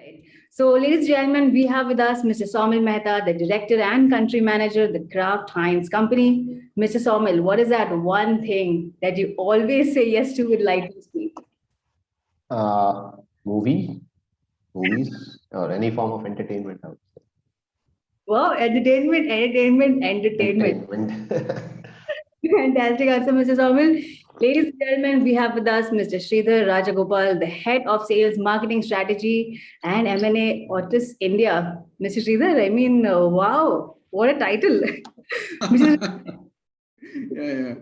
Right. So, ladies and gentlemen, we have with us Mr. Saumil Mehta, the director and country manager, the Kraft Heinz company. Mr. Saumil, what is that one thing that you always say yes to with lightning speed? Movies, or any form of entertainment, I would say. Wow, entertainment. Fantastic answer, Mr. Saumil. Ladies and gentlemen, we have with us Mr. Sridhar Rajagopal, the head of sales, marketing strategy, and M&A Otis India. Mr. Sridhar, I mean, wow, what a title. Yeah.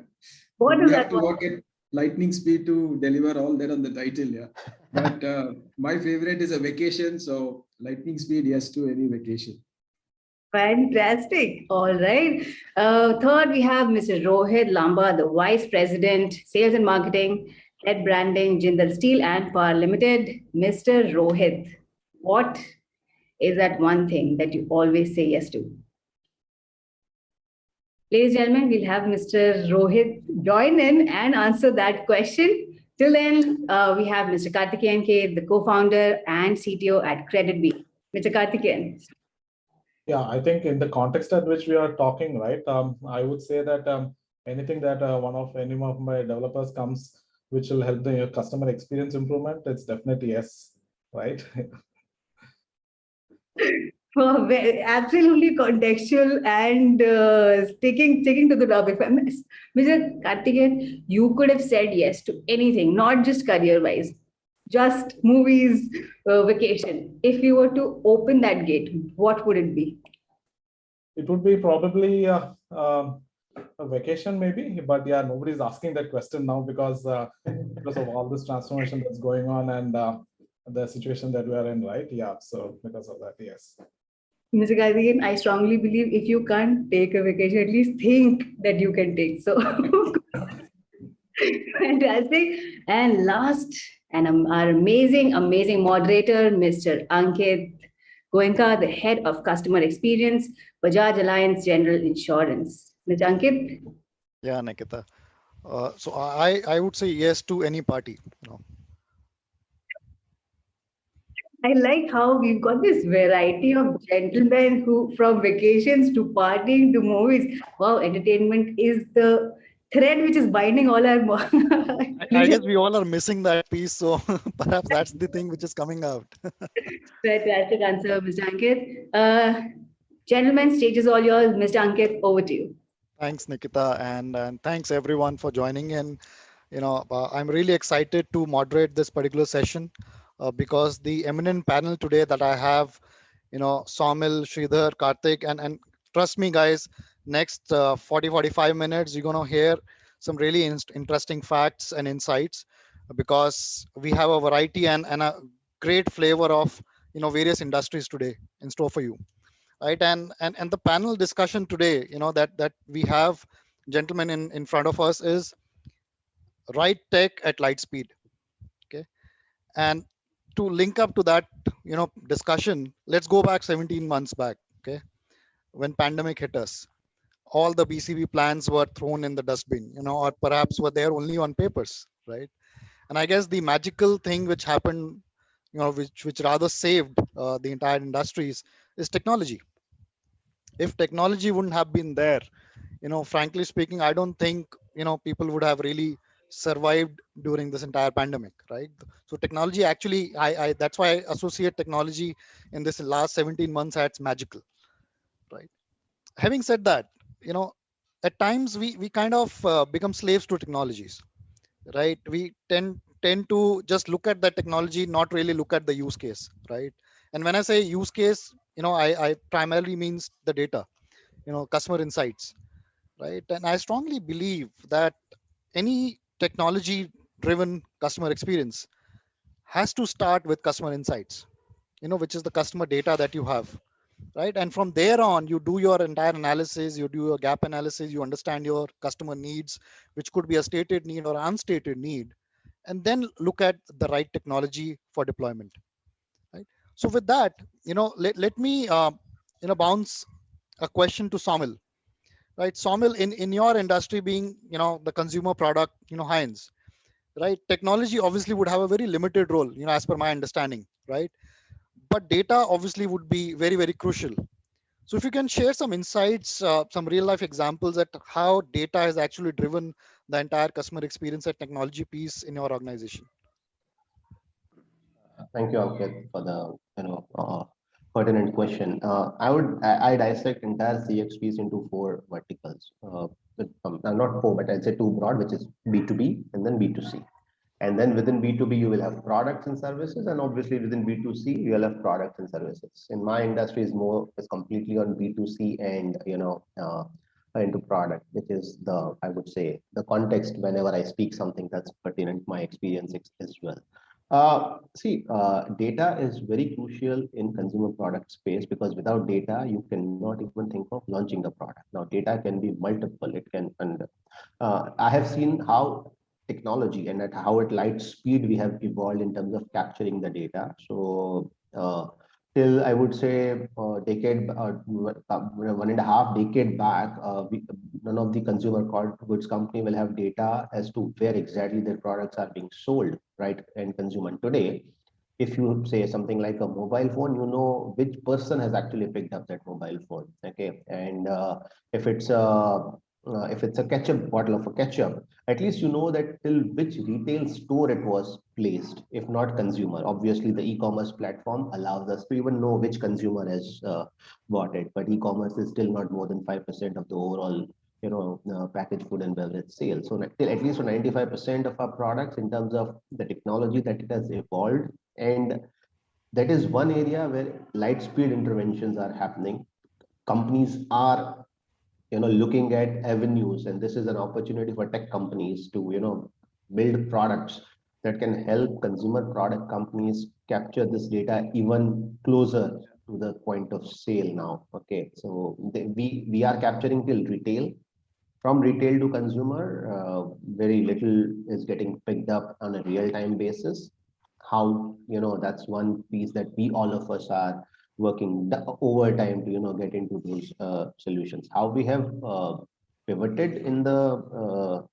What we is have that to one? work at lightning speed to deliver all that on the title, yeah. But my favorite is a vacation, so lightning speed, yes to any vacation. Fantastic. All right. Third, we have Mr. Rohit Lamba, the Vice President, Sales and Marketing, Head Branding, Jindal Steel and Power Limited. Mr. Rohit, what is that one thing that you always say yes to? Ladies and gentlemen, we'll have Mr. Rohit join in and answer that question. Till then, we have Mr. Karthikeyan K, the co-founder and CTO at KreditBee. Mr. Karthikeyan. Yeah, I think in the context at which we are talking, right, I would say that anything that any of my developers comes, which will help the customer experience improvement, it's definitely yes, right? Oh, absolutely contextual and sticking to the topic. Mr. Karthikeyan, you could have said yes to anything, not just career-wise, just movies, vacation. If you were to open that gate, what would it be? It would be probably a vacation maybe, but yeah, nobody's asking that question now because of all this transformation that's going on and the situation that we are in, right? Yeah, so because of that, yes. Mr. Karthikeyan, I strongly believe if you can't take a vacation, at least think that you can take. So, fantastic. And last, our amazing moderator, Mr. Ankit Goenka, the head of customer experience, Bajaj Allianz General Insurance. Mr. Ankit? Yeah, Nikita. So I would say yes to any party. I like how we've got this variety of gentlemen who, from vacations to partying to movies. Wow, entertainment is the thread which is binding all our. I guess we all are missing that piece, so perhaps that's the thing which is coming out. Fantastic answer, Mr. Ankit. Gentlemen, stage is all yours. Mr. Ankit, over to you. Thanks, Nikita, and thanks everyone for joining in. I'm really excited to moderate this particular session because the eminent panel today that I have, Saumil, Sridhar, Karthik, and trust me, guys, next 40-45 minutes, you're going to hear some really interesting facts and insights because we have a variety and a great flavor of various industries today in store for you, right? And the panel discussion today, that we have, gentlemen, in front of us is right tech at light speed. Okay, and to link up to that discussion, let's go back 17 months back. Okay, when pandemic hit us, all the BCB plans were thrown in the dustbin, or perhaps were there only on papers, right? And I guess the magical thing which happened, which rather saved the entire industries is technology. If technology wouldn't have been there, frankly speaking, I don't think people would have really survived during this entire pandemic, right? So technology actually, I that's why I associate technology in this last 17 months as magical, right? Having said that, at times we kind of become slaves to technologies, right? We tend to just look at the technology, not really look at the use case, right? And when I say use case, I primarily means the data, customer insights, right? And I strongly believe that any technology driven customer experience has to start with customer insights, which is the customer data that you have, right? And from there on, you do your entire analysis, you do your gap analysis, you understand your customer needs, which could be a stated need or unstated need, and then look at the right technology for deployment, right? So with that, let me bounce a question to Saumil, right? Saumil, in your industry being, the consumer product, Heinz, right? Technology obviously would have a very limited role, as per my understanding, right? but data obviously would be very, very crucial. So if you can share some insights, some real life examples at how data has actually driven the entire customer experience and technology piece in your organization. Thank you, Ankit, for the pertinent question. I dissect entire CX piece into four verticals. Not four, but I'd say two broad, which is B2B and then B2C. And then within B2B, you will have products and services, and obviously within B2C, you will have products and services. In my industry, is completely on B2C and into product, which is I would say the context whenever I speak something that's pertinent to my experience as well. Data is very crucial in consumer product space, because without data, you cannot even think of launching the product. Now, data can be multiple. I have seen how technology and at how at light speed we have evolved in terms of capturing the data. So till I would say decade, 1.5 decade back, none of the consumer goods company will have data as to where exactly their products are being sold, right? And consumer today, if you say something like a mobile phone, you know which person has actually picked up that mobile phone. Okay, and if it's a ketchup bottle of a ketchup, at least you know that till which retail store it was placed, if not consumer. Obviously, the e-commerce platform allows us to even know which consumer has bought it, but e-commerce is still not more than 5% of the overall packaged food and beverage sales. So at least for 95% of our products, in terms of the technology that it has evolved, and that is one area where light speed interventions are happening. Companies are looking at avenues, and this is an opportunity for tech companies to build products that can help consumer product companies capture this data even closer to the point of sale now. Okay, so we are capturing till retail. From retail to consumer, very little is getting picked up on a real-time basis. How that's one piece that all of us are working overtime to get into those solutions. How we have pivoted in the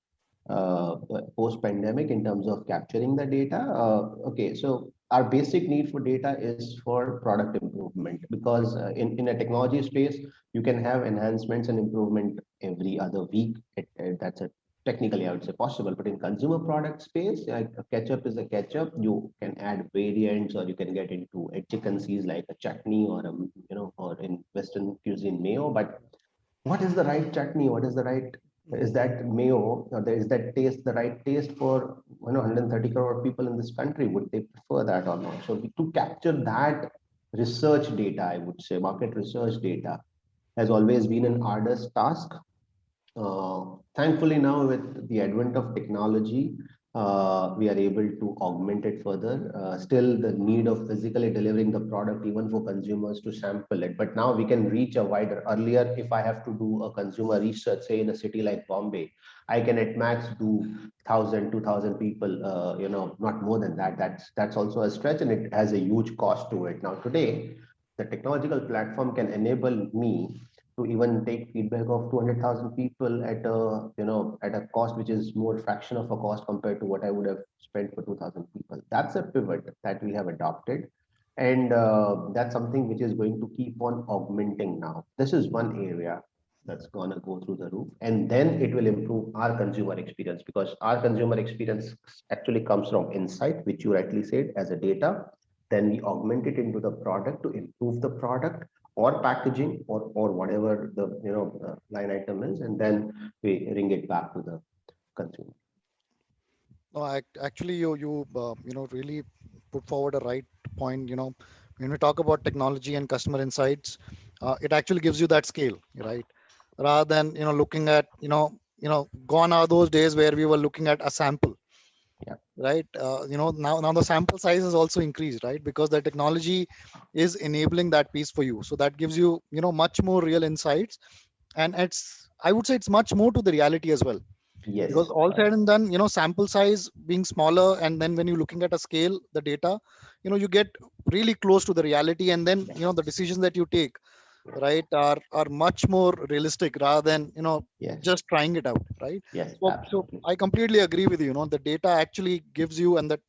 post-pandemic in terms of capturing the data. Okay, so our basic need for data is for product improvement, because in a technology space, you can have enhancements and improvement every other week. That's technically, I would say, possible. But in consumer product space, like a ketchup is a ketchup. You can add variants, or you can get into adjacencies like a chutney or or in Western cuisine mayo. But what is the right chutney? Is that mayo, or is that taste the right taste for 130 crore people in this country? Would they prefer that or not? So to capture that research data, I would say market research data, has always been an arduous task. Thankfully, now with the advent of technology, we are able to augment it further. Still, the need of physically delivering the product, even for consumers to sample it. But now we can reach a wider. Earlier, if I have to do a consumer research, say in a city like Bombay, I can at max do 1,000, 2,000 people. Not more than that. That's also a stretch, and it has a huge cost to it. Now today, the technological platform can enable me to even take feedback of 200,000 people at a cost which is more fraction of a cost compared to what I would have spent for 2,000 people. That's a pivot that we have adopted, and that's something which is going to keep on augmenting now. This is one area that's gonna go through the roof, and then it will improve our consumer experience, because our consumer experience actually comes from insight, which you rightly said, as a data. Then we augment it into the product to improve the product or packaging or whatever the line item is, and then we bring it back to the consumer. No, actually, you really put forward a right point. When we talk about technology and customer insights, it actually gives you that scale, right? Rather than looking at gone are those days where we were looking at a sample. Yeah. Right. Now the sample size is also increased, right? Because the technology is enabling that piece for you. So that gives you, much more real insights. And I would say it's much more to the reality as well. Yes. Because all said and done, sample size being smaller, and then when you're looking at a scale, the data, you get really close to the reality, and then, the decisions that you take, right, are much more realistic rather than Yes. just trying it out, right? Yes, So I completely agree with you. The data actually gives you, and that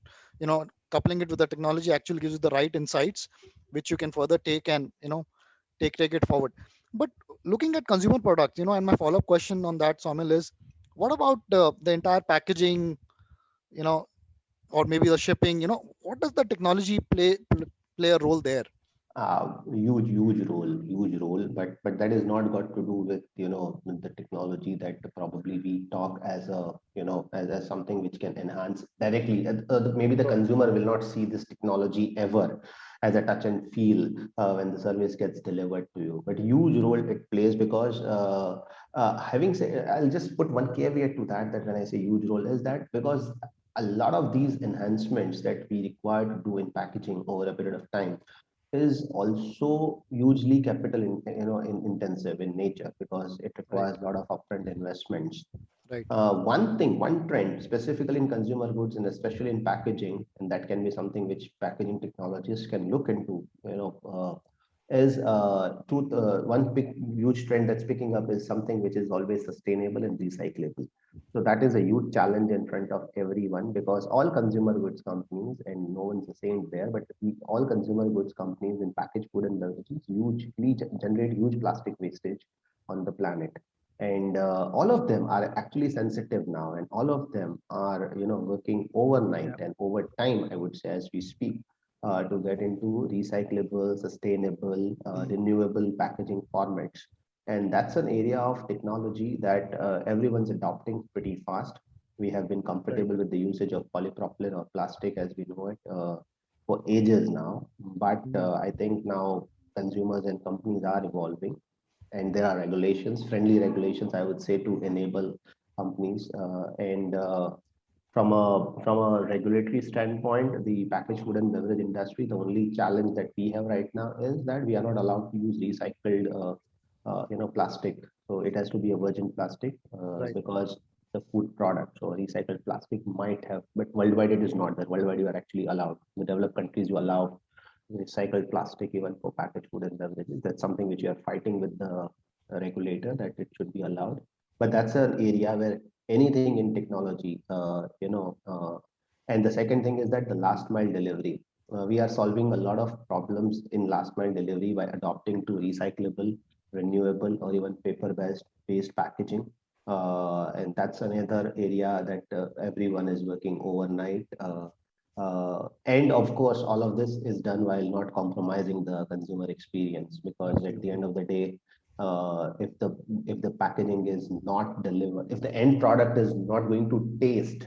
coupling it with the technology actually gives you the right insights, which you can further take and, take it forward. But looking at consumer products, and my follow-up question on that, Saumil, is what about the entire packaging, you know, or maybe the shipping, what does the technology play a role there? Huge role, but that is not got to do with, with the technology that probably we talk as a, as something which can enhance directly. Maybe the consumer will not see this technology ever as a touch and feel when the service gets delivered to you, but huge role it plays because having said, I'll just put one caveat to that, that when I say huge role is that because a lot of these enhancements that we require to do in packaging over a period of time is also hugely intensive in nature because it requires a lot of upfront investments. Right. One trend specifically in consumer goods and especially in packaging, and that can be something which packaging technologists can look into, is one big huge trend that's picking up is something which is always sustainable and recyclable. So that is a huge challenge in front of everyone because all consumer goods companies, and no one's the same there, but all consumer goods companies in packaged food and beverages hugely generate huge plastic wastage on the planet. And all of them are actually sensitive now, and all of them are working overnight and overtime, I would say, as we speak, to get into recyclable, sustainable, renewable packaging formats. And that's an area of technology that everyone's adopting pretty fast. We have been comfortable with the usage of polypropylene or plastic as we know it for ages now. But I think now consumers and companies are evolving, and there are friendly regulations, I would say, to enable companies. From a regulatory standpoint, the packaged food and beverage industry, the only challenge that we have right now is that we are not allowed to use recycled, plastic. So it has to be a virgin plastic because the food product or recycled plastic might have, but worldwide it is not that. Worldwide you are actually allowed. In the developed countries you allow recycled plastic even for packaged food and beverages. That's something which you are fighting with the regulator that it should be allowed. But that's an area where anything in technology, and the second thing is that the last mile delivery. We are solving a lot of problems in last mile delivery by adopting to recyclable, renewable, or even paper-based packaging. And that's another area that everyone is working overnight. And of course, all of this is done while not compromising the consumer experience, because at the end of the day, if the packaging is not delivered, if the end product is not going to taste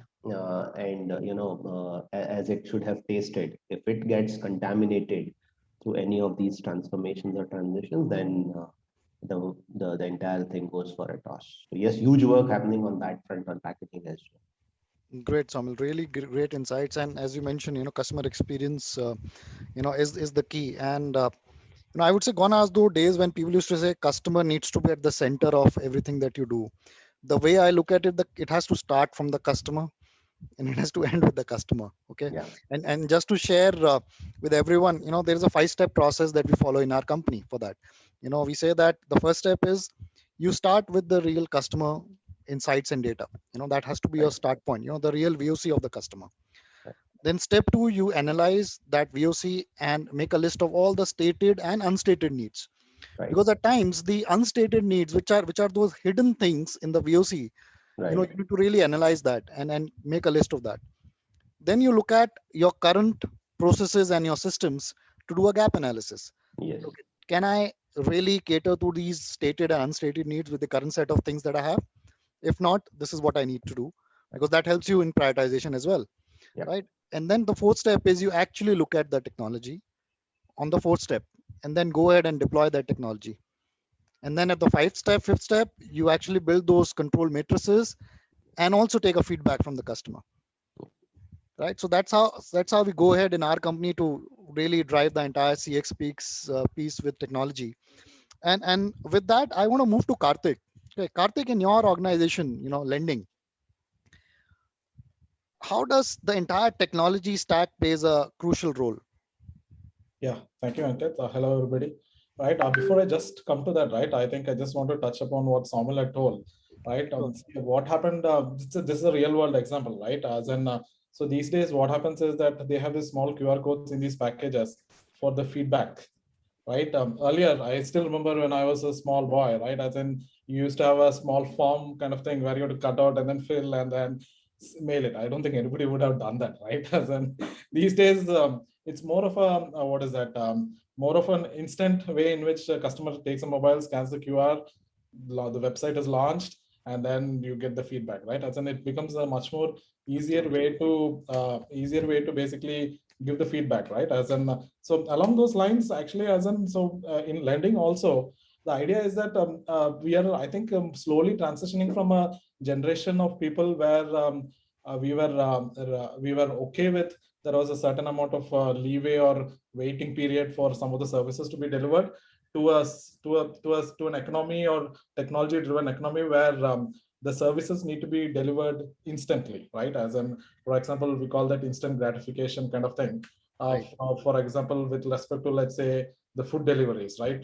as it should have tasted, if it gets contaminated through any of these transformations or transitions, then the entire thing goes for a toss. So yes, huge work happening on that front on packaging as well. Great, Saumil. Really great insights. And as you mentioned, customer experience, is the key. And I would say gone are those days when people used to say customer needs to be at the center of everything that you do. The way I look at it, it has to start from the customer and it has to end with the customer. Okay. Yeah. And just to share with everyone, there is a 5-step process that we follow in our company for that. We say that the first step is you start with the real customer insights and data. That has to be your start point, the real VOC of the customer. Then step 2, you analyze that VOC and make a list of all the stated and unstated needs. Because at times the unstated needs, which are those hidden things in the VOC, you need to really analyze that and make a list of that. Then you look at your current processes and your systems to do a gap analysis. Yes. Okay. Can I really cater to these stated and unstated needs with the current set of things that I have? If not, this is what I need to do, because that helps you in prioritization as well. Yeah. Right. And then the 4th step is you actually look at the technology on the 4th step and then go ahead and deploy that technology. And then at the 5th step, you actually build those control matrices and also take a feedback from the customer. Right. So that's how we go ahead in our company to really drive the entire CX piece with technology. And with that, I want to move to Karthik. Okay, Karthik, in your organization, lending, how does the entire technology stack plays a crucial role? Yeah, thank you, Ankit. Hello, everybody. Right, before I just come to that, right, I think I just want to touch upon what Saumil had told, right? What happened, this is a real world example, right? As in, so these days, what happens is that they have these small QR codes in these packages, for the feedback, right? Earlier, I still remember when I was a small boy, right? As in, you used to have a small form kind of thing where you had to cut out and then fill and then mail it. I don't think anybody would have done that, right? As in, these days, it's more of a, what is that? More of an instant way in which a customer takes a mobile, scans the QR, the website is launched, and then you get the feedback, right? As in, it becomes a much more easier way to basically give the feedback, right? As in, so along those lines, actually, as in, so in lending also, the idea is that we are, I think, slowly transitioning from a generation of people where we were okay with there was a certain amount of leeway or waiting period for some of the services to be delivered to an economy or technology-driven economy where the services need to be delivered instantly, right? As in, for example, we call that instant gratification kind of thing. Right. For example, with respect to, let's say, the food deliveries, right?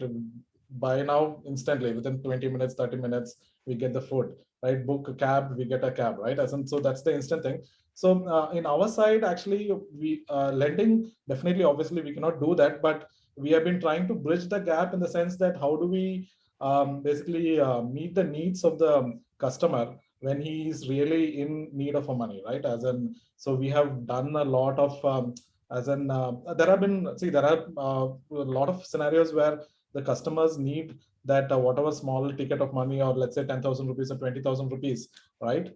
Buy now instantly, within 20 minutes, 30 minutes, we get the food, right? Book a cab, we get a cab, right? As in, so that's the instant thing. So in our side, actually, we lending, definitely, obviously, we cannot do that, but we have been trying to bridge the gap in the sense that how do we basically meet the needs of the customer when he is really in need of money, right? As in, so we have done a lot of, there are a lot of scenarios where the customers need that whatever small ticket of money, or let's say 10,000 rupees or 20,000 rupees, right?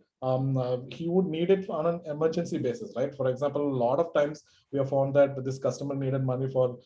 He would need it on an emergency basis, right? For example, a lot of times we have found that this customer needed money for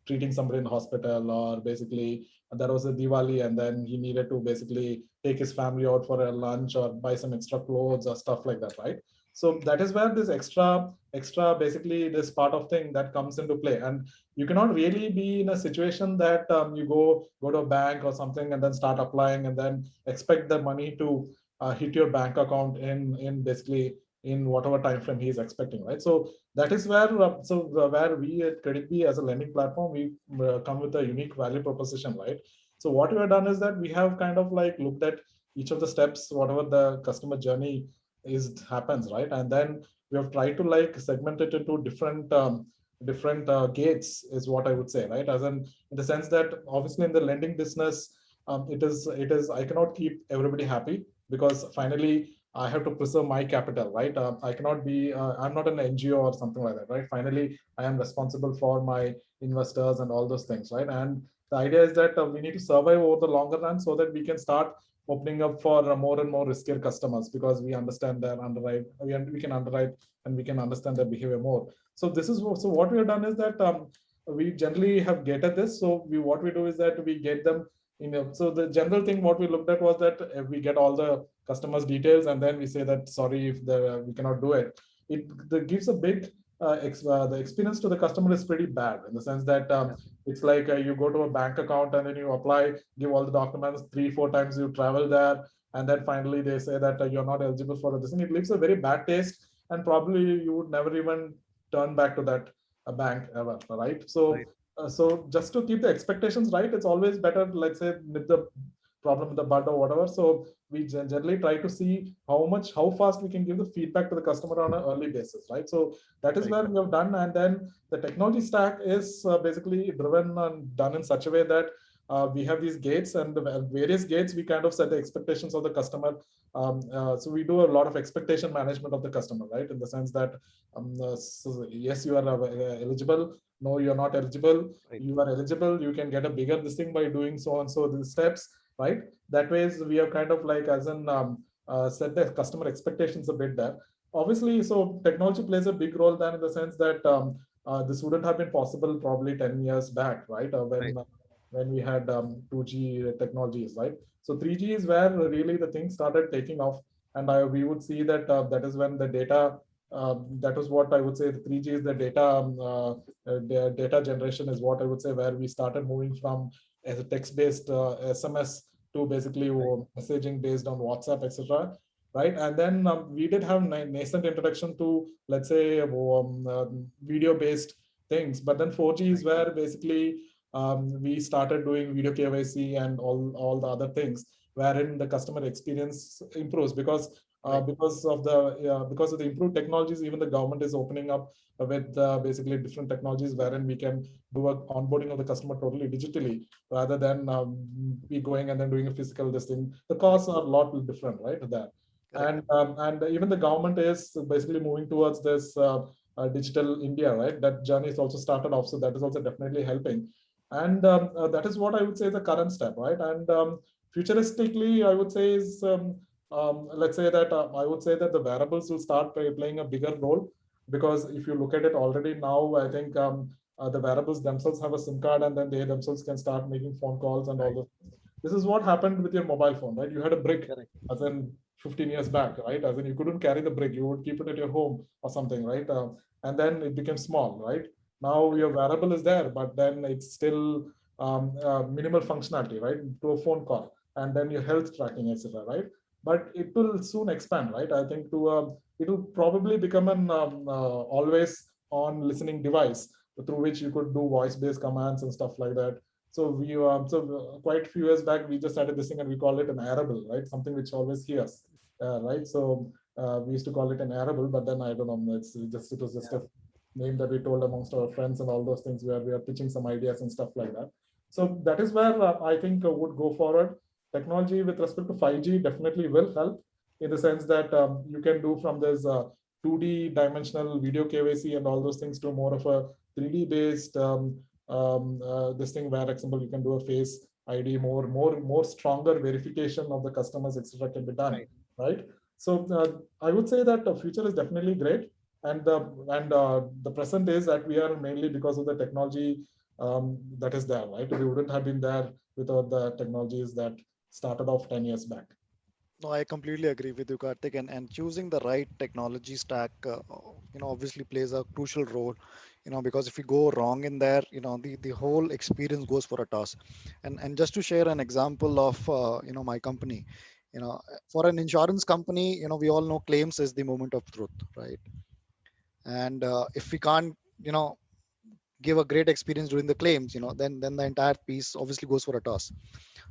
treating somebody in the hospital, or basically there was a Diwali and then he needed to basically take his family out for a lunch or buy some extra clothes or stuff like that, right? So that is where this extra basically this part of thing that comes into play. And you cannot really be in a situation that you go to a bank or something and then start applying and then expect the money to hit your bank account in basically in whatever time frame he is expecting, right? So that is where where we at KreditBee as a lending platform, we come with a unique value proposition, right? So what we have done is that we have kind of like looked at each of the steps, whatever the customer journey happens, right? And then we have tried to like segment it into different gates, is what I would say, right? As in the sense that obviously in the lending business, it is I cannot keep everybody happy, because finally I have to preserve my capital, right? I cannot be, I'm not an NGO or something like that, right? Finally, I am responsible for my investors and all those things, right? And the idea is that we need to survive over the longer run so that we can start opening up for more and more riskier customers, because we understand their underwrite, we can underwrite and we can understand their behavior more. So this is so what we have done is that we generally have gated this. So what we do is that we get them so the general thing what we looked at was that we get all the customers' details and then we say that sorry if we cannot do it. It gives a big the experience to the customer is pretty bad, in the sense that it's like you go to a bank account and then you apply, give all the documents, 3-4 times you travel there, and then finally they say that you're not eligible for this thing. It leaves a very bad taste, and probably you would never even turn back to that bank ever, right? So Right. So just to keep the expectations right, it's always better, let's say, with the problem in the bud or whatever. So we generally try to see how fast we can give the feedback to the customer on an early basis, right? So that is where we have done. And then the technology stack is basically driven and done in such a way that we have these gates, and the various gates we kind of set the expectations of the customer. So we do a lot of expectation management of the customer, right? In the sense that so yes, you are eligible. No, you're not eligible. Right. You are eligible. You can get a bigger this thing by doing so and so these steps, right? That ways we have kind of like as in set the customer expectations a bit there. Obviously, so technology plays a big role then, in the sense that this wouldn't have been possible probably 10 years back, right? When we had 2G technologies, right? So 3G is where really the thing started taking off, and we would see that that is when the data. That was what I would say. The 3G is the data generation is what I would say, where we started moving from as a text-based SMS to basically messaging based on WhatsApp, etc. Right, and then we did have nascent introduction to, let's say, video-based things. But then 4G is where basically we started doing video KYC and all the other things, wherein the customer experience improves, because because of the improved technologies. Even the government is opening up with basically different technologies wherein we can do a onboarding of the customer totally digitally rather than be going and then doing a physical this thing. The costs are a lot different, right? There. And even the government is basically moving towards this digital India, right? That journey is also started off, so that is also definitely helping. And that is what I would say is the current step, right? And futuristically, I would say is let's say that I would say that the wearables will start playing a bigger role, because if you look at it already now, I think the wearables themselves have a SIM card, and then they themselves can start making phone calls and all this. This is what happened with your mobile phone, right? You had a brick, as in 15 years back, right? As in you couldn't carry the brick, you would keep it at your home or something, right? And then it became small, right? Now your wearable is there, but then it's still minimal functionality, right? To a phone call, and then your health tracking, etc., right? But it will soon expand, right? I think it will probably become an always on listening device through which you could do voice-based commands and stuff like that. So we quite a few years back, we just started this thing and we call it an arable, right? Something which always hears, right? So we used to call it an arable, but then I don't know, it was just a name that we told amongst our friends and all those things where we are pitching some ideas and stuff like that. So that is where I think would go forward. Technology with respect to 5G definitely will help, in the sense that you can do from this 2D dimensional video KYC and all those things to more of a 3D based this thing where, for example, you can do a face ID, more stronger verification of the customers, etc., can be done, right? So I would say that the future is definitely great, and the present is that we are mainly because of the technology that is there, right? We wouldn't have been there without the technologies that started off 10 years back. No, I completely agree with you, Karthik, and choosing the right technology stack, obviously plays a crucial role, because if you go wrong in there, the whole experience goes for a toss. And just to share an example of, my company, for an insurance company, we all know claims is the moment of truth, right? And if we can't, give a great experience during the claims, then the entire piece obviously goes for a toss.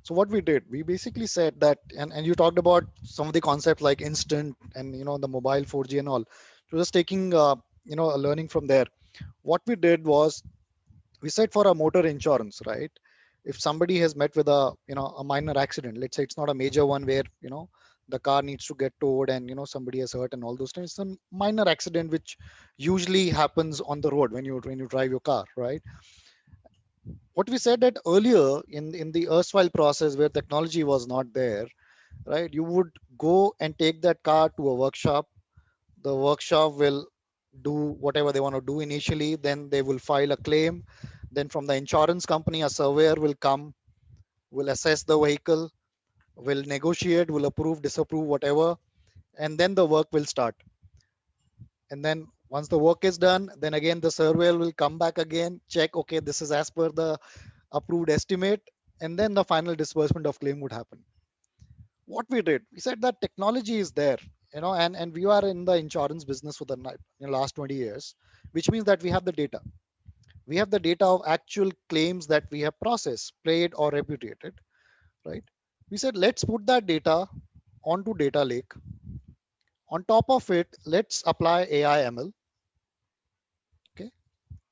So what we did, we basically said that, and you talked about some of the concepts like instant and the mobile 4G and all. So just taking a learning from there. What we did was, we said for a motor insurance, right? If somebody has met with a minor accident, let's say it's not a major one where the car needs to get towed and somebody has hurt and all those things. It's a minor accident which usually happens on the road when you drive your car, right? What we said that earlier in the erstwhile process where technology was not there, right? You would go and take that car to a workshop. The workshop will do whatever they want to do initially. Then they will file a claim. Then from the insurance company, a surveyor will come, will assess the vehicle, will negotiate, will approve, disapprove, whatever. And then the work will start. And then once the work is done, then again the surveyor will come back again, check, okay, this is as per the approved estimate, and then the final disbursement of claim would happen. What we did, we said that technology is there, and we are in the insurance business for the last 20 years, which means that we have the data. We have the data of actual claims that we have processed, paid or repudiated, right? We said, let's put that data onto data lake. On top of it, let's apply AI ML. Okay.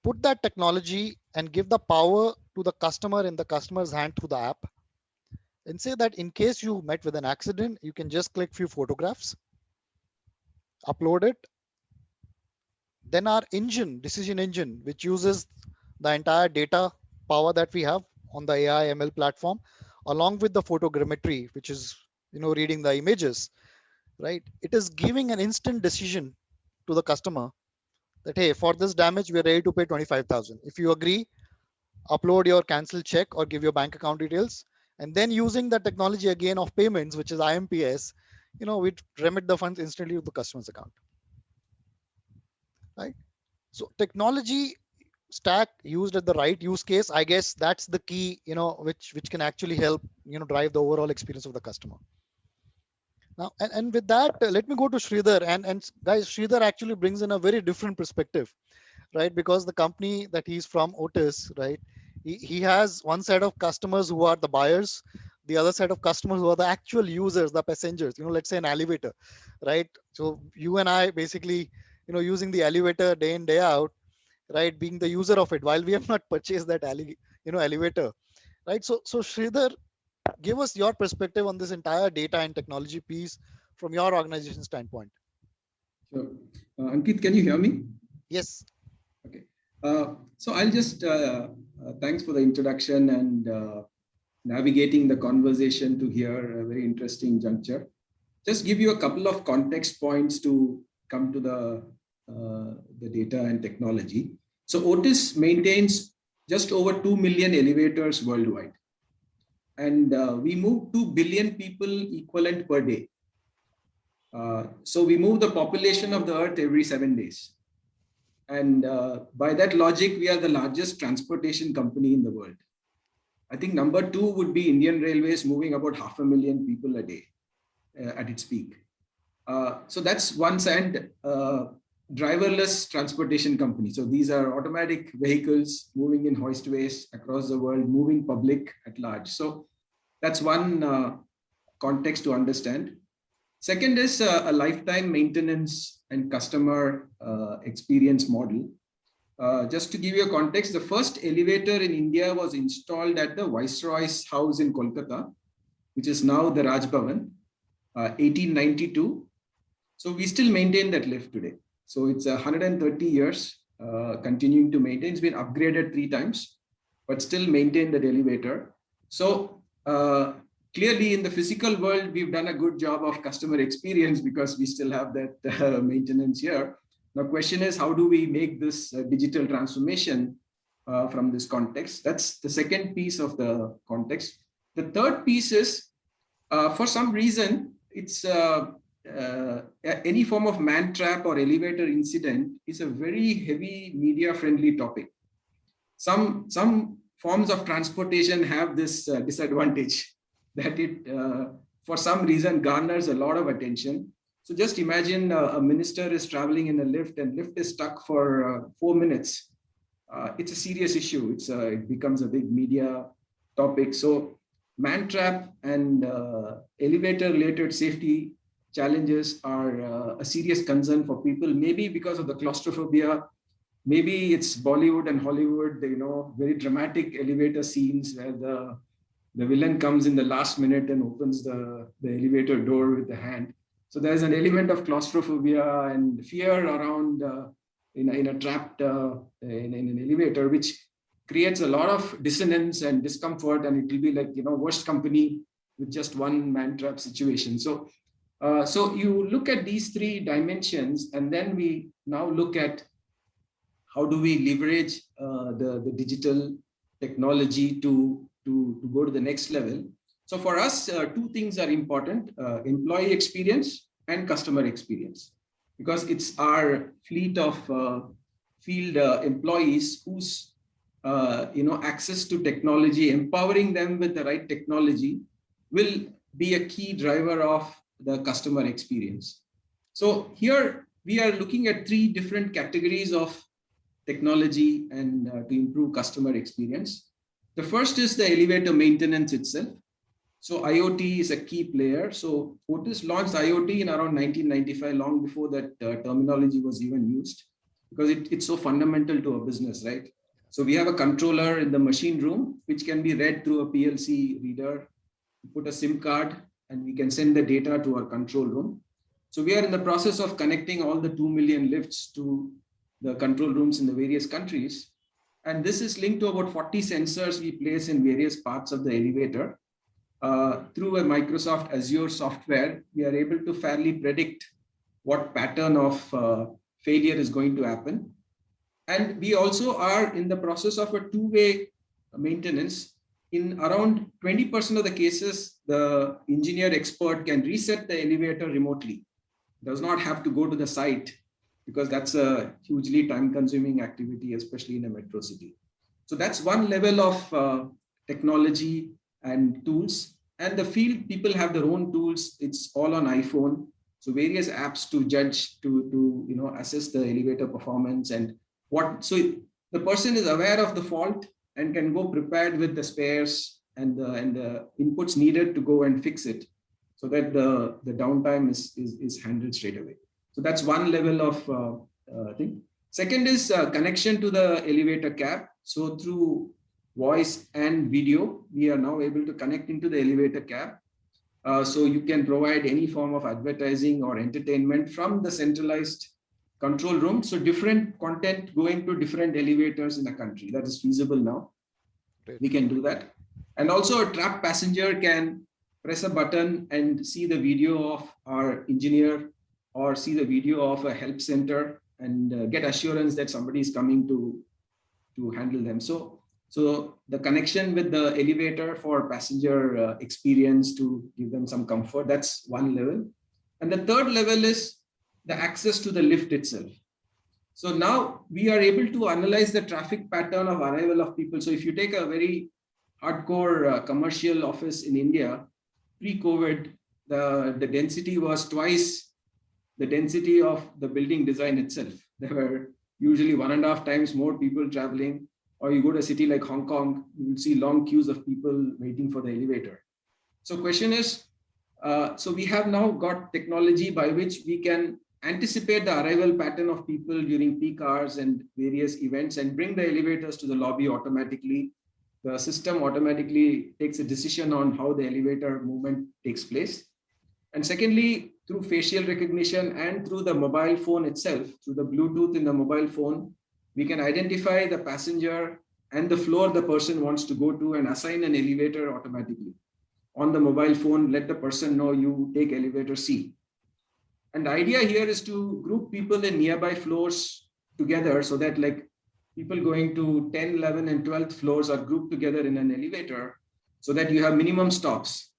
Put that technology and give the power to the customer in the customer's hand through the app, and say that in case you met with an accident, you can just click few photographs, upload it. Then our engine, decision engine, which uses the entire data power that we have on the AI ML platform, along with the photogrammetry, which is, reading the images, right? It is giving an instant decision to the customer that, hey, for this damage, we're ready to pay 25,000. If you agree, upload your cancel check or give your bank account details. And then using the technology again of payments, which is IMPS, we remit the funds instantly to the customer's account, right? So technology stack used at the right use case, I guess that's the key, which can actually help, drive the overall experience of the customer. Now, and with that, let me go to Sridhar. And guys, Sridhar actually brings in a very different perspective, right? Because the company that he's from, Otis, right? He has one set of customers who are the buyers. the other set of customers who are the actual users, the passengers, let's say an elevator, right? So you and I basically, using the elevator day in, day out, right? Being the user of it while we have not purchased that elevator, right? So Sridhar, give us your perspective on this entire data and technology piece from your organization standpoint. Sure. Ankit, can you hear me? Yes. Okay. So I'll just, thanks for the introduction and navigating the conversation to here, a very interesting juncture. Just give you a couple of context points to come to the data and technology. So Otis maintains just over 2 million elevators worldwide. And we move 2 billion people equivalent per day. So we move the population of the earth every 7 days. And by that logic, we are the largest transportation company in the world. I think number 2 would be Indian Railways, moving about 500,000 people a day at its peak. So that's one side, driverless transportation company. So these are automatic vehicles moving in hoistways across the world, moving public at large. So that's one context to understand. Second is a lifetime maintenance and customer experience model. Just to give you a context, the first elevator in India was installed at the Viceroy's house in Kolkata, which is now the Raj Bhavan, 1892. So we still maintain that lift today. So it's 130 years continuing to maintain. It's been upgraded 3 times, but still maintain that elevator. So clearly in the physical world, we've done a good job of customer experience because we still have that maintenance here. Now, question is, how do we make this digital transformation from this context? That's the second piece of the context. The third piece is, for some reason, it's any form of man trap or elevator incident is a very heavy media-friendly topic. Some forms of transportation have this disadvantage that it, for some reason, garners a lot of attention. So just imagine a minister is traveling in a lift and lift is stuck for 4 minutes. It's a serious issue. It becomes a big media topic. So man trap and elevator related safety challenges are a serious concern for people, maybe because of the claustrophobia. Maybe it's Bollywood and Hollywood, very dramatic elevator scenes where the villain comes in the last minute and opens the elevator door with the hand. So there's an element of claustrophobia and fear around in a trapped in an elevator, which creates a lot of dissonance and discomfort, and it will be like worst company with just one man trap situation. So you look at these 3 dimensions, and then we now look at how do we leverage the digital technology to go to the next level. So for us, 2 things are important, employee experience and customer experience, because it's our fleet of field employees whose access to technology, empowering them with the right technology will be a key driver of the customer experience. So here we are looking at 3 different categories of technology and to improve customer experience. The first is the elevator maintenance itself. So IoT is a key player. So Otis launched IoT in around 1995, long before that terminology was even used, because it's so fundamental to a business, right? So we have a controller in the machine room, which can be read through a PLC reader, put a SIM card, and we can send the data to our control room. So we are in the process of connecting all the 2 million lifts to the control rooms in the various countries. And this is linked to about 40 sensors we place in various parts of the elevator. Through a Microsoft Azure software, we are able to fairly predict what pattern of failure is going to happen. And we also are in the process of a 2-way maintenance. In around 20% of the cases, the engineer expert can reset the elevator remotely. Does not have to go to the site, because that's a hugely time-consuming activity, especially in a metro city. So that's one level of technology and tools. And the field people have their own tools. It's all on iPhone. So various apps to judge, to assess the elevator performance and what. So the person is aware of the fault and can go prepared with the spares and the inputs needed to go and fix it, so that the downtime is handled straight away. So that's one level of thing. Second is connection to the elevator cab. So through voice and video, we are now able to connect into the elevator cab. So you can provide any form of advertising or entertainment from the centralized control room. So different content going to different elevators in the country. That is feasible now. Great. We can do that. And also a trapped passenger can press a button and see the video of our engineer or see the video of a help center and get assurance that somebody is coming to handle them. So the connection with the elevator for passenger experience to give them some comfort, that's one level. And the third level is the access to the lift itself. So now we are able to analyze the traffic pattern of arrival of people. So if you take a very hardcore commercial office in India, pre-COVID, the density was twice the density of the building design itself. There were usually 1.5 times more people traveling. Or you go to a city like Hong Kong, you will see long queues of people waiting for the elevator. So question is, so we have now got technology by which we can anticipate the arrival pattern of people during peak hours and various events and bring the elevators to the lobby automatically. The system automatically takes a decision on how the elevator movement takes place. And secondly, through facial recognition and through the mobile phone itself, through the Bluetooth in the mobile phone, we can identify the passenger and the floor the person wants to go to and assign an elevator automatically. On the mobile phone, let the person know you take elevator C. And the idea here is to group people in nearby floors together so that like people going to 10, 11, and 12th floors are grouped together in an elevator so that you have minimum stops.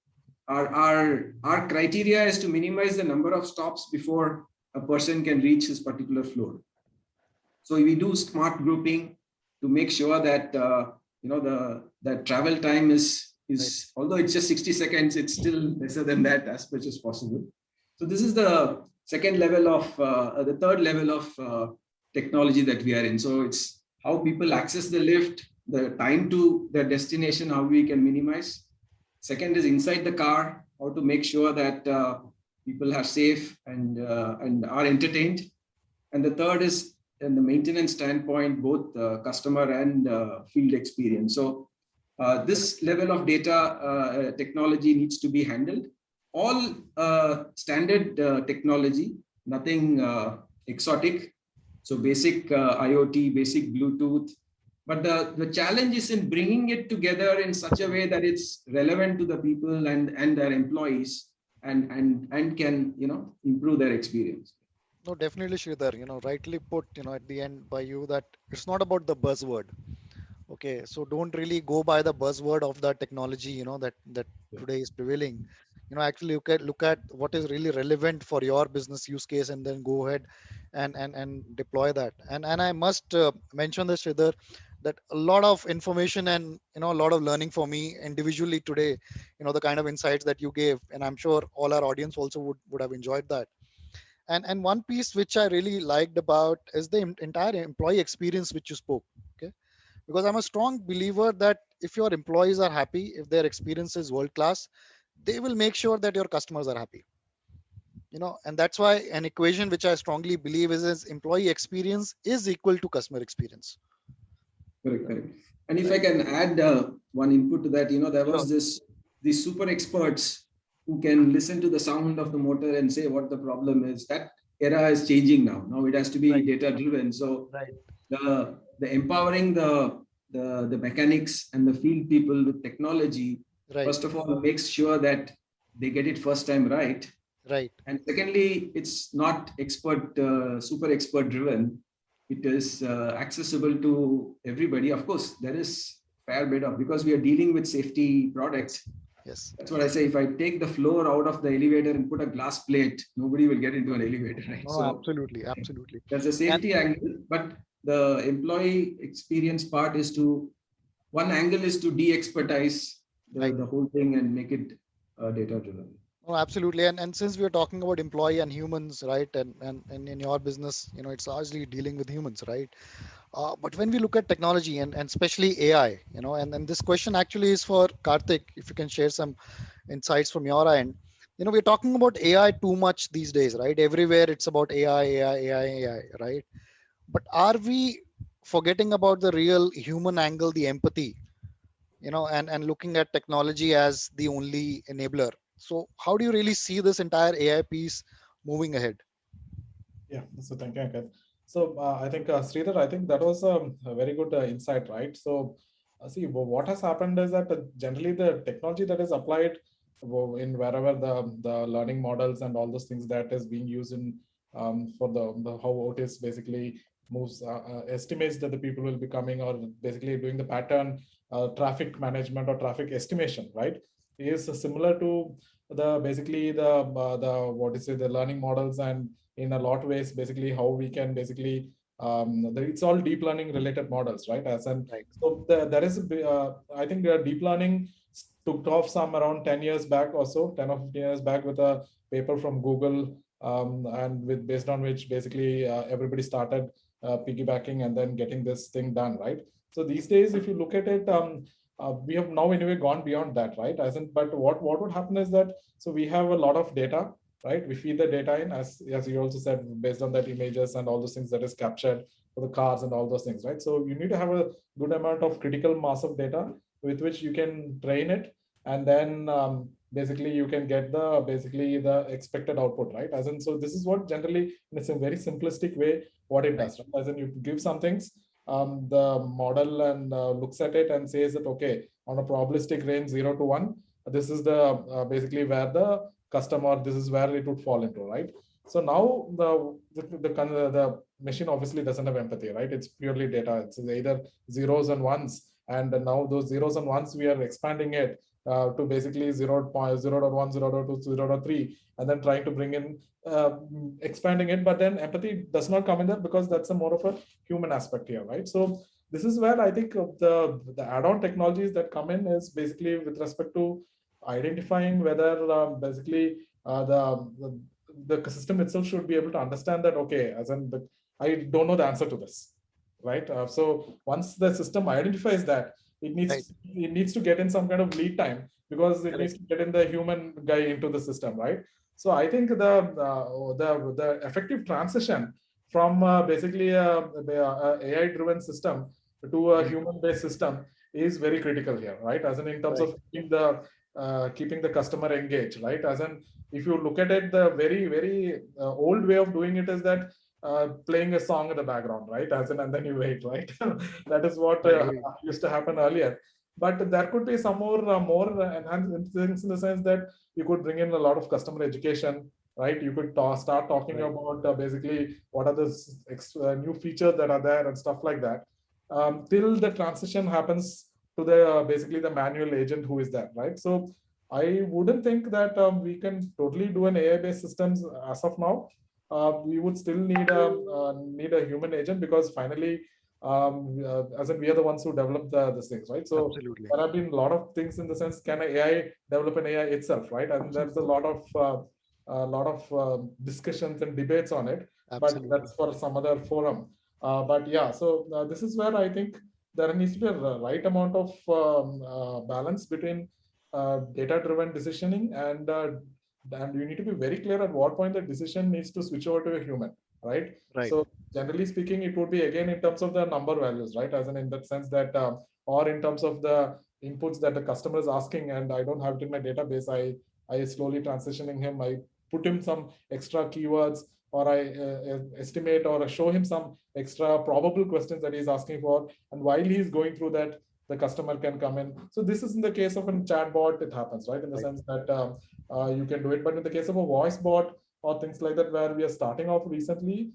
Our criteria is to minimize the number of stops before a person can reach his particular floor. So we do smart grouping to make sure that the travel time is although it's just 60 seconds, it's still lesser than that as much as possible. So this is the second level of the third level of technology that we are in. So it's how people access the lift, the time to their destination, how we can minimize. Second is inside the car, how to make sure that people are safe and are entertained. And the third is in the maintenance standpoint, both customer and field experience. So this level of data technology needs to be handled. All standard technology, nothing exotic. So basic IoT, basic Bluetooth. But the challenge is in bringing it together in such a way that it's relevant to the people and their employees and can improve their experience. No, definitely, Sridhar, rightly put, at the end by you that it's not about the buzzword. Okay, so don't really go by the buzzword of the technology, that today is prevailing. Actually look at what is really relevant for your business use case and then go ahead and deploy that. And I must mention this, Sridhar, that a lot of information and a lot of learning for me individually today, the kind of insights that you gave, and I'm sure all our audience also would have enjoyed that. And one piece which I really liked about is the entire employee experience which you spoke. Okay, because I'm a strong believer that if your employees are happy, if their experience is world class, they will make sure that your customers are happy. And that's why an equation which I strongly believe is employee experience is equal to customer experience. Correct. And if I can add one input to that, there was these super experts who can listen to the sound of the motor and say what the problem is. That era is changing now. Now it has to be data driven. So the empowering the mechanics and the field people with technology, first of all, makes sure that they get it first time right. And secondly, it's not super expert driven. It is accessible to everybody. Of course, there is fair bit of, because we are dealing with safety products. Yes. That's what I say. If I take the floor out of the elevator and put a glass plate, nobody will get into an elevator, right? Oh, so absolutely. There's a safety angle, but the employee experience part is one angle is to de-expertise the whole thing and make it data driven. Oh, absolutely. And since we're talking about employee and humans, right? And in your business, it's largely dealing with humans, right? But when we look at technology and especially AI, and this question actually is for Karthik, if you can share some insights from your end. We're talking about AI too much these days, right? Everywhere it's about AI, AI, AI, AI, right? But are we forgetting about the real human angle, the empathy, and looking at technology as the only enabler? So how do you really see this entire AI piece moving ahead? Yeah, so thank you, Ankit. So I think Sridhar, I think that was a very good insight, right? So see, what has happened is that generally the technology that is applied in wherever the learning models and all those things that is being used in for the how Otis basically moves estimates that the people will be coming, or basically doing the pattern traffic management or traffic estimation, right? Is similar to the basically the what is it, the learning models, and in a lot of ways basically how we can basically it's all deep learning related models, right? Right. So there is I think deep learning took off some around 10 years back or so, 10 or 15 years back, with a paper from Google, and with based on which basically everybody started piggybacking and then getting this thing done, right? So these days if you look at it, we have now anyway gone beyond that, right? But what would happen is that, so we have a lot of data, right? We feed the data in, as you also said, based on that images and all those things that is captured for the cars and all those things, right? So you need to have a good amount of critical mass of data with which you can train it, and then basically you can get the expected output, right? So this is what generally, in a very simplistic way, what it does, right? As in, you give some things, the model and looks at it and says that, okay, on a probabilistic range 0 to 1, this is the basically where the customer, this is where it would fall into, right? So now the machine obviously doesn't have empathy, right? It's purely data. It's either zeros and ones, and now those zeros and ones, we are expanding it to basically 0.0.1, 0.2, 0.3, and then trying to bring in expanding it. But then empathy does not come in there, because that's a more of a human aspect here, right? So this is where I think the add-on technologies that come in is basically with respect to identifying whether basically the system itself should be able to understand that, okay, I don't know the answer to this, right? So once the system identifies that, it needs to get in some kind of lead time, because it needs to get in the human guy into the system, right? So I think the effective transition from basically a AI driven system to a human based system is very critical here, right? In terms of keeping the customer engaged, right? If you look at it, the very old way of doing it is that playing a song in the background, right? And then you wait, right? That is what used to happen earlier. But there could be some more enhanced things, in the sense that you could bring in a lot of customer education, right? You could start talking about basically what are the new features that are there and stuff like that, till the transition happens to the basically the manual agent who is there, right? So I wouldn't think that we can totally do an AI-based systems as of now. We would still need a human agent, because finally, we are the ones who develop these things, right? So Absolutely. there have been a lot of things, in the sense, can AI develop an AI itself, right? And there's a lot of discussions and debates on it. Absolutely. But that's for some other forum. But yeah, so this is where I think there needs to be a right amount of balance between data-driven decisioning, and you need to be very clear at what point the decision needs to switch over to a human, right? So generally speaking, it would be again in terms of the number values, right? In that sense that, or in terms of the inputs that the customer is asking, and I don't have it in my database, I slowly transitioning him, I put him some extra keywords, or I estimate or show him some extra probable questions that he's asking for, and while he's going through that, the customer can come in. So this is in the case of a chatbot, it happens, right? In the sense that you can do it. But in the case of a voice bot or things like that, where we are starting off recently,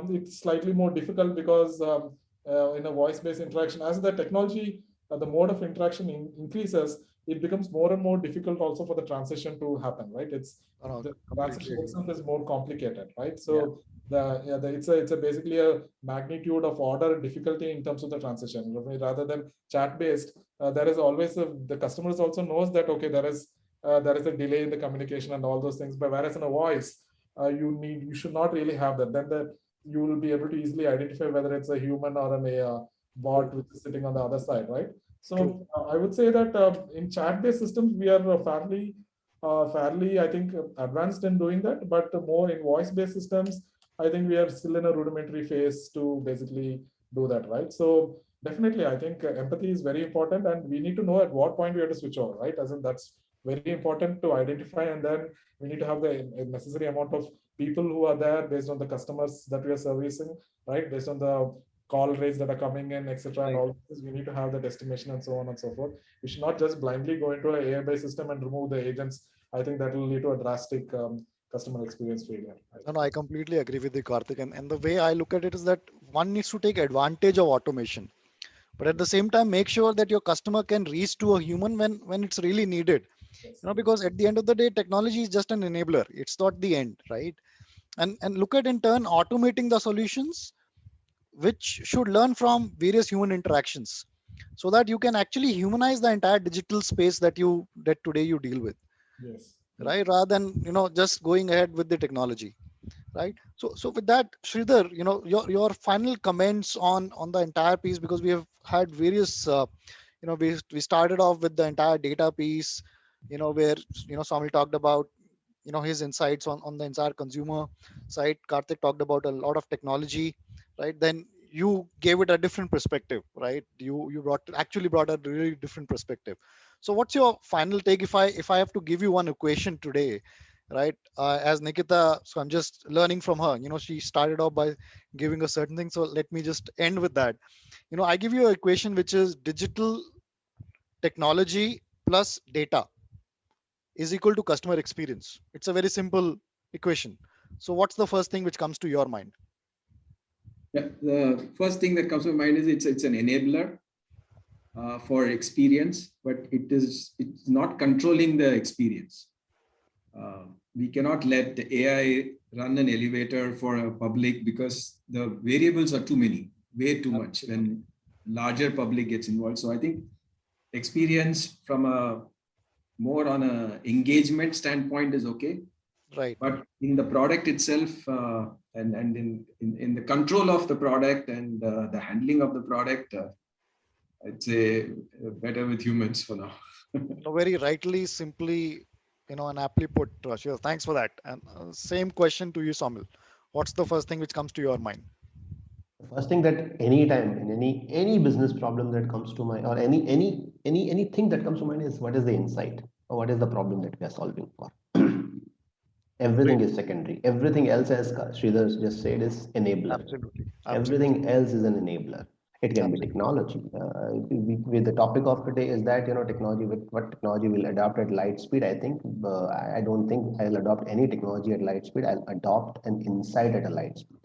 it's slightly more difficult, because in a voice-based interaction, as the technology, the mode of interaction increases, it becomes more and more difficult also for the transition to happen, right? The transition itself is more complicated, right? So it's basically a magnitude of order difficulty in terms of the transition. Rather than chat-based, there is always the customers also knows that, okay, there is there is a delay in the communication and all those things. But whereas in a voice, you should not really have that. Then you will be able to easily identify whether it's a human or a bot which is sitting on the other side, right? So I would say that in chat-based systems, we are fairly, I think, advanced in doing that. But more in voice-based systems, I think we are still in a rudimentary phase to basically do that, right? So definitely, I think empathy is very important, and we need to know at what point we have to switch over, right? As in, that's very important to identify, and then we need to have the necessary amount of people who are there based on the customers that we are servicing, right? Based on the call rates that are coming in, etc. And all this, we need to have the estimation and so on and so forth. We should not just blindly go into an AI-based system and remove the agents. I think that will lead to a drastic customer experience failure. No, I completely agree with you, Karthik. And the way I look at it is that one needs to take advantage of automation, but at the same time, make sure that your customer can reach to a human when it's really needed. Because at the end of the day, technology is just an enabler. It's not the end, right? And look at in turn automating the solutions, which should learn from various human interactions, so that you can actually humanize the entire digital space that today you deal with. Yes. Right, rather than just going ahead with the technology, right? So with that, Sridhar, your final comments on the entire piece, because we have had various we started off with the entire data piece, where Saumil talked about his insights on the entire consumer side. Karthik talked about a lot of technology, right? Then you gave it a different perspective, right? You brought a really different perspective. So what's your final take? If I have to give you one equation today, right? As Nikita, so I'm just learning from her. She started off by giving a certain thing. So let me just end with that. I give you an equation which is digital technology plus data is equal to customer experience. It's a very simple equation. So what's the first thing which comes to your mind? Yeah, the first thing that comes to mind is it's an enabler for experience, but it's not controlling the experience. We cannot let the AI run an elevator for a public, because the variables are too many, way too much when larger public gets involved. So I think experience from a more on a engagement standpoint is okay. Right. But in the product itself and in the control of the product and the handling of the product, I'd say better with humans for now. Very rightly, simply, and aptly put, Sure. Thanks for that. And same question to you, Saumil. What's the first thing which comes to your mind? The first thing that anytime in any business problem that comes to mind, or anything that comes to mind, is what is the insight, or what is the problem that we are solving for. Everything is secondary. Everything else, as Sridhar just said, is enabler. Absolutely. Everything else is an enabler. It can be technology. With the topic of today is that technology, what technology will adopt at light speed. I think I don't think I'll adopt any technology at light speed. I'll adopt an insight at a light speed.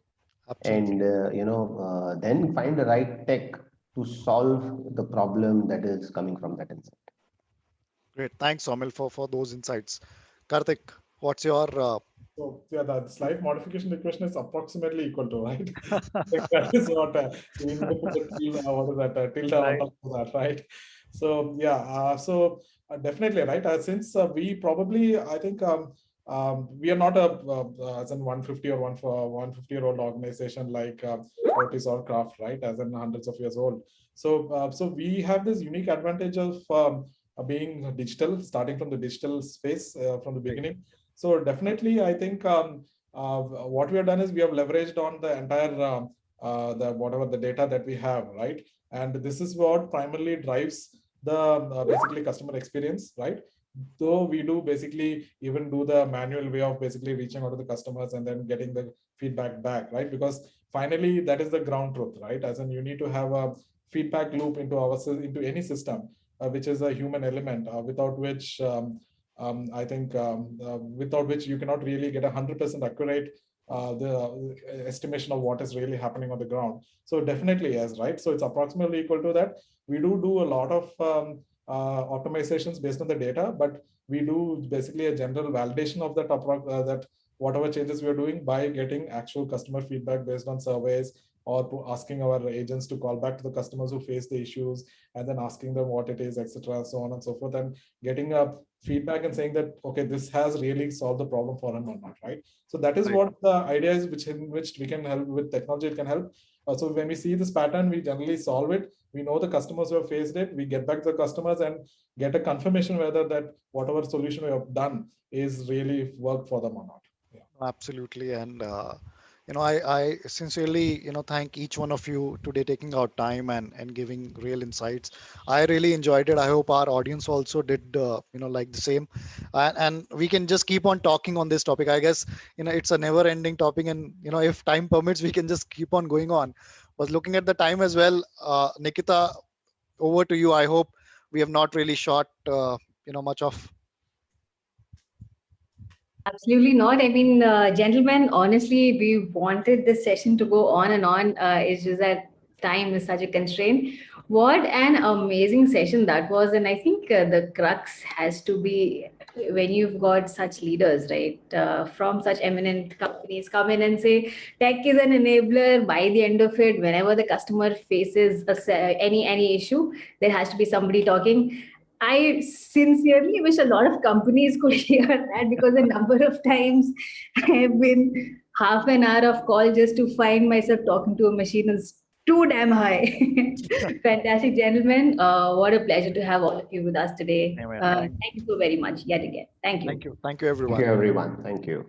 Absolutely. And then find the right tech to solve the problem that is coming from that insight. Great. Thanks, Saumil, for those insights. Karthik, what's your So yeah, the slight modification equation is approximately equal to, right? That is what we need to put the tilde on top of that, right? So yeah, definitely, right? Since we probably, I think we are not as in 150 or 150-year-old organization like Otis or Kraft, right? As in hundreds of years old. So we have this unique advantage of being digital, starting from the digital space from the beginning. So definitely, I think what we have done is we have leveraged on the entire whatever the data that we have, right? And this is what primarily drives the basically customer experience, right? Though we do basically even do the manual way of basically reaching out to the customers and then getting the feedback back, right? Because finally, that is the ground truth, right? As in, you need to have a feedback loop into any system, which is a human element, without which I think without which you cannot really get 100% accurate the estimation of what is really happening on the ground. So definitely yes, right? So it's approximately equal to that. We do a lot of optimizations based on the data, but we do basically a general validation of that whatever changes we are doing by getting actual customer feedback based on surveys, or asking our agents to call back to the customers who face the issues and then asking them what it is, etc., so on and so forth, and getting a feedback and saying that, okay, this has really solved the problem for him or not, right? So that is what the idea is, in which we can help with technology. It can help. So when we see this pattern, we generally solve it. We know the customers who have faced it. We get back to the customers and get a confirmation whether that whatever solution we have done is really worked for them or not. Yeah. Absolutely. And, I sincerely, thank each one of you today taking out time and giving real insights. I really enjoyed it. I hope our audience also did, like the same. And we can just keep on talking on this topic. I guess, it's a never ending topic. And, if time permits, we can just keep on going on. But looking at the time as well, Nikita, over to you. I hope we have not really shot, much of. Absolutely not. I mean, gentlemen, honestly, we wanted this session to go on and on. It's just that time is such a constraint. What an amazing session that was. And I think the crux has to be when you've got such leaders, right, from such eminent companies come in and say, tech is an enabler. By the end of it, whenever the customer faces any issue, there has to be somebody talking. I sincerely wish a lot of companies could hear that, because the number of times I have been half an hour of call just to find myself talking to a machine is too damn high. Fantastic, gentlemen. What a pleasure to have all of you with us today. Thank you so very much yet again. Thank you. Thank you. Thank you, everyone. Thank you, everyone. Thank you.